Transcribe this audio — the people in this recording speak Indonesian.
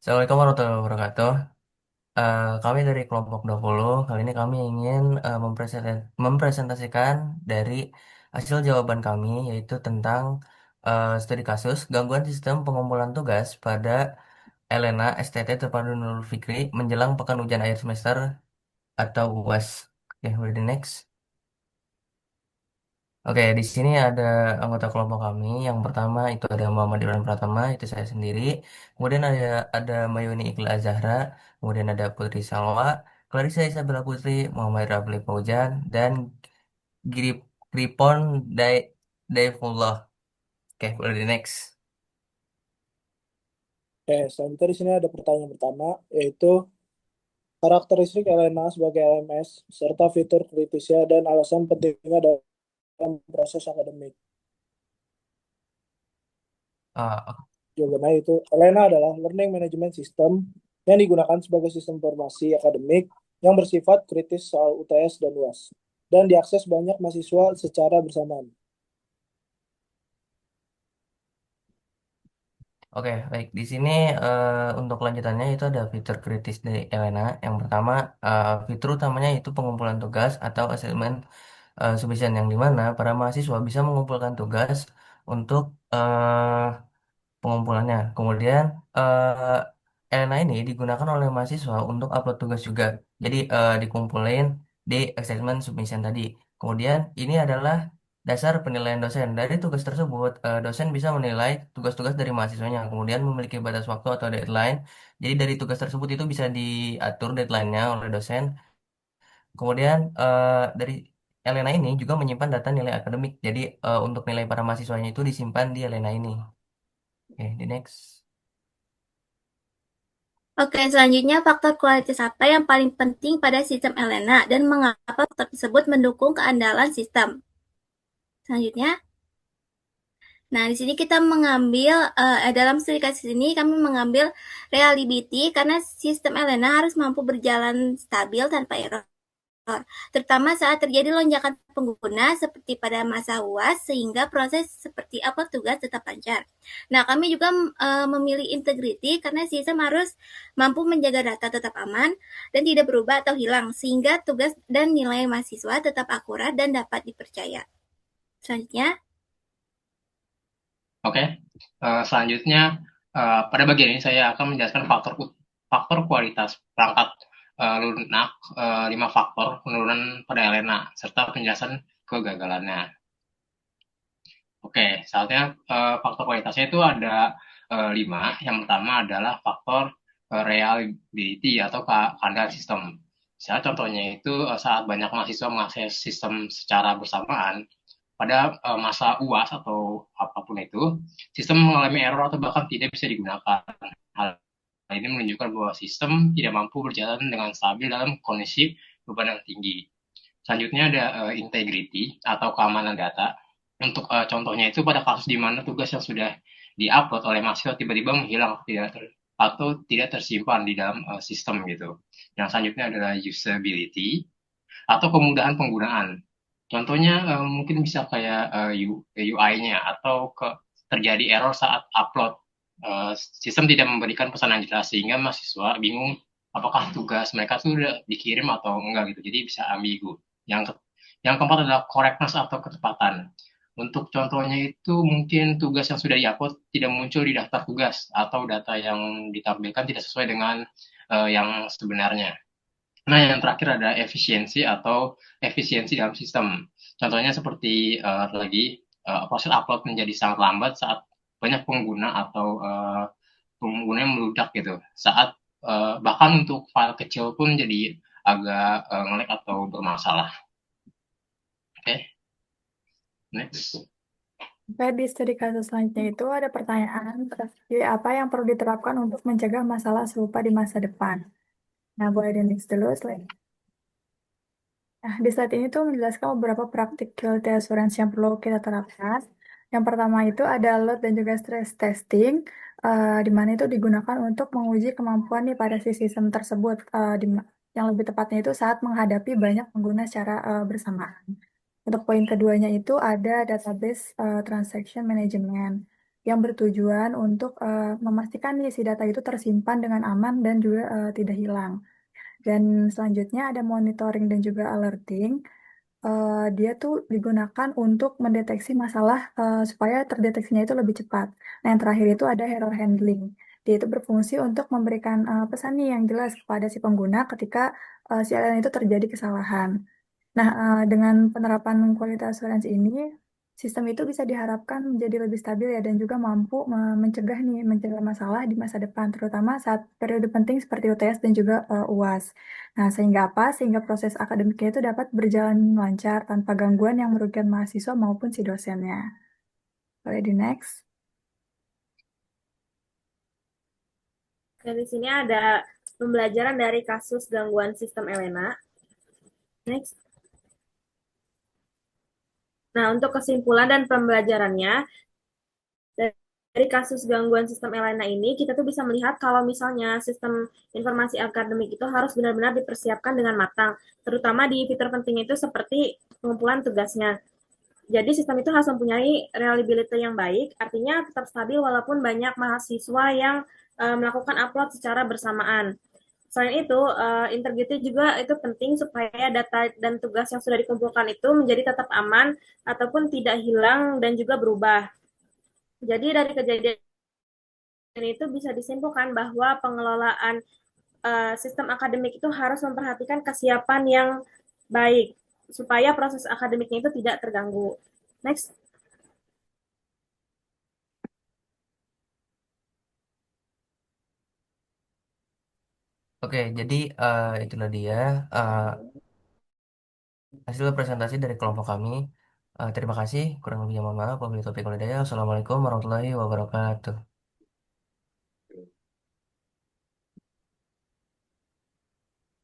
Assalamualaikum warahmatullahi wabarakatuh. Kami dari kelompok 20 kali ini kami ingin mempresentasikan dari hasil jawaban kami, yaitu tentang studi kasus gangguan sistem pengumpulan tugas pada Elena STT Terpadu Nurul Fikri menjelang pekan ujian akhir semester atau UAS. Oke, udah di next. Oke, di sini ada anggota kelompok kami. Yang pertama itu ada Muhammad Irwan Pratama, itu saya sendiri. Kemudian ada Mayuni Iqbal Azahra, kemudian ada Putri Salwa, Clarissa Isabella Putri, Muhammad Rafli Paujan, dan Grip Gripon Daifullah. Oke, boleh di next. Selanjutnya di sini ada pertanyaan pertama, yaitu karakteristik LNA sebagai LMS, serta fitur kritisnya dan alasan pentingnya dalam proses akademik. Ah, Jawabannya itu, LNA adalah Learning Management System yang digunakan sebagai sistem informasi akademik yang bersifat kritis soal UTS dan UAS, dan diakses banyak mahasiswa secara bersamaan. Oke, baik. Di sini untuk lanjutannya itu ada fitur kritis dari Elena. Yang pertama, fitur utamanya itu pengumpulan tugas atau assignment submission yang dimana para mahasiswa bisa mengumpulkan tugas untuk pengumpulannya. Kemudian Elena ini digunakan oleh mahasiswa untuk upload tugas juga. Jadi dikumpulin di assessment submission tadi. Kemudian ini adalah dasar penilaian dosen. Dari tugas tersebut, dosen bisa menilai tugas-tugas dari mahasiswanya. Kemudian memiliki batas waktu atau deadline. Jadi dari tugas tersebut itu bisa diatur deadline-nya oleh dosen. Kemudian dari Elena ini juga menyimpan data nilai akademik. Jadi untuk nilai para mahasiswanya itu disimpan di Elena ini. Oke, di next. Oke, selanjutnya faktor kualitas apa yang paling penting pada sistem Elena dan mengapa faktor tersebut mendukung keandalan sistem? Selanjutnya, nah di sini kita mengambil dalam studi kasus ini kami mengambil reliability karena sistem Elena harus mampu berjalan stabil tanpa error, terutama saat terjadi lonjakan pengguna seperti pada masa UAS sehingga proses seperti upload tugas tetap lancar. Nah, kami juga memilih integrity karena sistem harus mampu menjaga data tetap aman dan tidak berubah atau hilang sehingga tugas dan nilai mahasiswa tetap akurat dan dapat dipercaya. Selanjutnya, Oke, selanjutnya pada bagian ini saya akan menjelaskan faktor kualitas perangkat lunak, 5 faktor penurunan pada Elena serta penjelasan kegagalannya. Oke, saatnya faktor kualitasnya itu ada 5. Yang pertama adalah faktor reliability atau keandalan sistem. Misalnya contohnya itu saat banyak mahasiswa mengakses sistem secara bersamaan, pada masa UAS atau apapun itu, sistem mengalami error atau bahkan tidak bisa digunakan. Hal ini menunjukkan bahwa sistem tidak mampu berjalan dengan stabil dalam kondisi beban yang tinggi. Selanjutnya ada integrity atau keamanan data. Untuk contohnya itu pada kasus di mana tugas yang sudah diupload oleh mahasiswa tiba-tiba menghilang atau tidak tersimpan di dalam sistem gitu. Yang selanjutnya adalah usability atau kemudahan penggunaan. Contohnya mungkin bisa kayak UI-nya atau terjadi error saat upload. Sistem tidak memberikan pesan yang jelas sehingga mahasiswa bingung apakah tugas mereka sudah dikirim atau enggak gitu. Jadi bisa ambigu. Yang keempat adalah correctness atau ketepatan. Untuk contohnya itu mungkin tugas yang sudah diupload tidak muncul di daftar tugas atau data yang ditampilkan tidak sesuai dengan yang sebenarnya. Nah, yang terakhir ada efisiensi dalam sistem. Contohnya seperti proses upload menjadi sangat lambat saat banyak pengguna atau pengguna yang meludak gitu. Saat bahkan untuk file kecil pun jadi agak nge-lag atau bermasalah. Oke, okay, next. Oke, di studi kasus selanjutnya itu ada pertanyaan, strategi apa yang perlu diterapkan untuk mencegah masalah serupa di masa depan. Nah, boleh di next dulu slide. Nah, di slide ini tuh menjelaskan beberapa praktik quality assurance yang perlu kita terapkan. Yang pertama itu ada load dan juga stress testing, di mana itu digunakan untuk menguji kemampuan nih pada si sistem tersebut, yang lebih tepatnya itu saat menghadapi banyak pengguna secara bersamaan. Untuk poin keduanya itu ada database transaction management. yang bertujuan untuk memastikan nih si data itu tersimpan dengan aman dan juga tidak hilang. Dan selanjutnya ada monitoring dan juga alerting. Dia tuh digunakan untuk mendeteksi masalah supaya terdeteksinya itu lebih cepat. Nah, yang terakhir itu ada error handling. Dia itu berfungsi untuk memberikan pesan nih yang jelas kepada si pengguna ketika si LLM itu terjadi kesalahan. Nah, dengan penerapan kualitas assurance ini, sistem itu bisa diharapkan menjadi lebih stabil ya dan juga mampu mencegah masalah di masa depan, terutama saat periode penting seperti UTS dan juga UAS. Nah, sehingga apa? Sehingga proses akademiknya itu dapat berjalan lancar tanpa gangguan yang merugikan mahasiswa maupun si dosennya. Boleh di next. Dan di sini ada pembelajaran dari kasus gangguan sistem Elena. Next. Nah, untuk kesimpulan dan pembelajarannya, dari kasus gangguan sistem Elena ini, kita tuh bisa melihat kalau misalnya sistem informasi akademik itu harus benar-benar dipersiapkan dengan matang, terutama di fitur penting itu seperti pengumpulan tugasnya. Jadi sistem itu harus mempunyai reliability yang baik, artinya tetap stabil walaupun banyak mahasiswa yang melakukan upload secara bersamaan. Selain itu, integrity juga itu penting supaya data dan tugas yang sudah dikumpulkan itu menjadi tetap aman ataupun tidak hilang dan juga berubah. Jadi dari kejadian itu bisa disimpulkan bahwa pengelolaan sistem akademik itu harus memperhatikan kesiapan yang baik supaya proses akademiknya itu tidak terganggu. Next. Oke, jadi itulah dia eh, hasil presentasi dari kelompok kami. Terima kasih. Kurang lebihnya mohon maaf. Wabillahi taufiq wal hidayah. Wassalamualaikum warahmatullahi wabarakatuh.